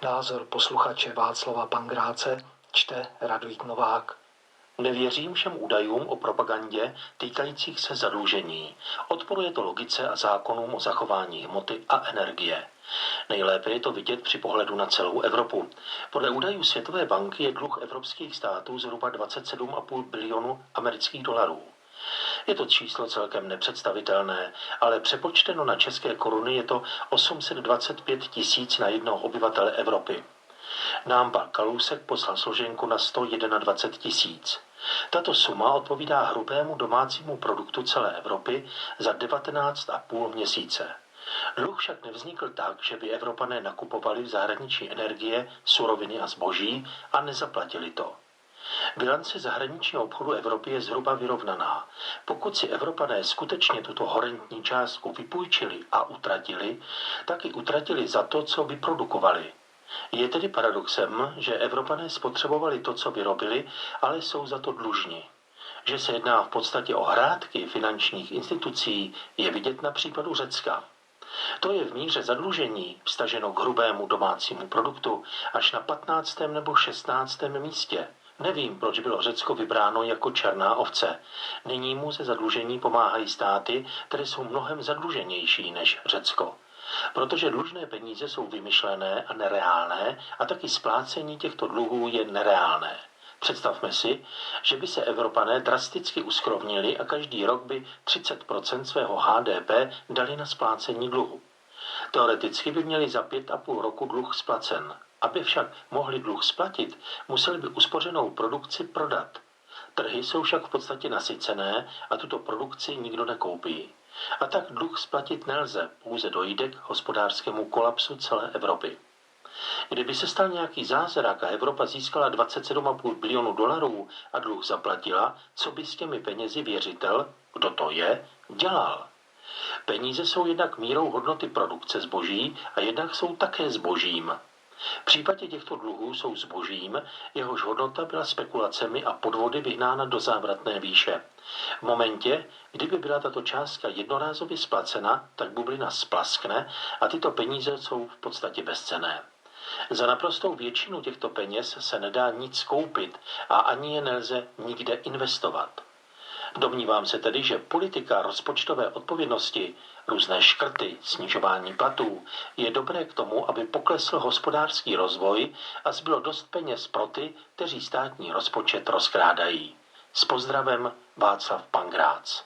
Názor posluchače Václava Pangráce čte Radvít Novák. Nevěřím všem údajům o propagandě týkajících se zadlužení. Odporuje to logice a zákonům o zachování hmoty a energie. Nejlépe je to vidět při pohledu na celou Evropu. Podle údajů Světové banky je dluh evropských států zhruba 27,5 bilionu amerických dolarů. Je to číslo celkem nepředstavitelné, ale přepočteno na české koruny je to 825 tisíc na jednoho obyvatele Evropy. Nám pak Kalousek poslal složenku na 121 tisíc. Tato suma odpovídá hrubému domácímu produktu celé Evropy za 19,5 měsíce. Dluh však nevznikl tak, že by Evropané nakupovali v zahraničí energie, suroviny a zboží a nezaplatili to. Bilance zahraničního obchodu Evropy je zhruba vyrovnaná. Pokud si Evropané skutečně tuto horentní částku vypůjčili a utratili, tak i utratili za to, co vyprodukovali. Je tedy paradoxem, že Evropané spotřebovali to, co vyrobili, ale jsou za to dlužni. Že se jedná v podstatě o hrátky finančních institucí, je vidět na případu Řecka. To je v míře zadlužení vztaženo k hrubému domácímu produktu až na 15. nebo 16. místě. Nevím, proč bylo Řecko vybráno jako černá ovce. Nyní mu ze zadlužení pomáhají státy, které jsou mnohem zadluženější než Řecko. Protože dlužné peníze jsou vymyšlené a nereálné a taky splácení těchto dluhů je nereálné. Představme si, že by se Evropané drasticky uskrovnili a každý rok by 30% svého HDP dali na splácení dluhu. Teoreticky by měli za 5,5 roku dluh splacen. Aby však mohli dluh splatit, museli by uspořenou produkci prodat. Trhy jsou však v podstatě nasycené a tuto produkci nikdo nekoupí. A tak dluh splatit nelze, pouze dojde k hospodářskému kolapsu celé Evropy. Kdyby se stal nějaký zázrak a Evropa získala 27,5 bilionu dolarů a dluh zaplatila, co by s těmi penězi věřitel, kdo to je, dělal? Peníze jsou jednak mírou hodnoty produkce zboží a jednak jsou také zbožím. V případě těchto dluhů jsou zbožím, jehož hodnota byla spekulacemi a podvody vyhnána do závratné výše. V momentě, kdyby byla tato částka jednorázově splacena, tak bublina splaskne a tyto peníze jsou v podstatě bezcenné. Za naprostou většinu těchto peněz se nedá nic koupit a ani je nelze nikde investovat. Domnívám se tedy, že politika rozpočtové odpovědnosti, různé škrty, snižování platů je dobré k tomu, aby poklesl hospodářský rozvoj a zbylo dost peněz pro ty, kteří státní rozpočet rozkrádají. S pozdravem Václav Pangrác.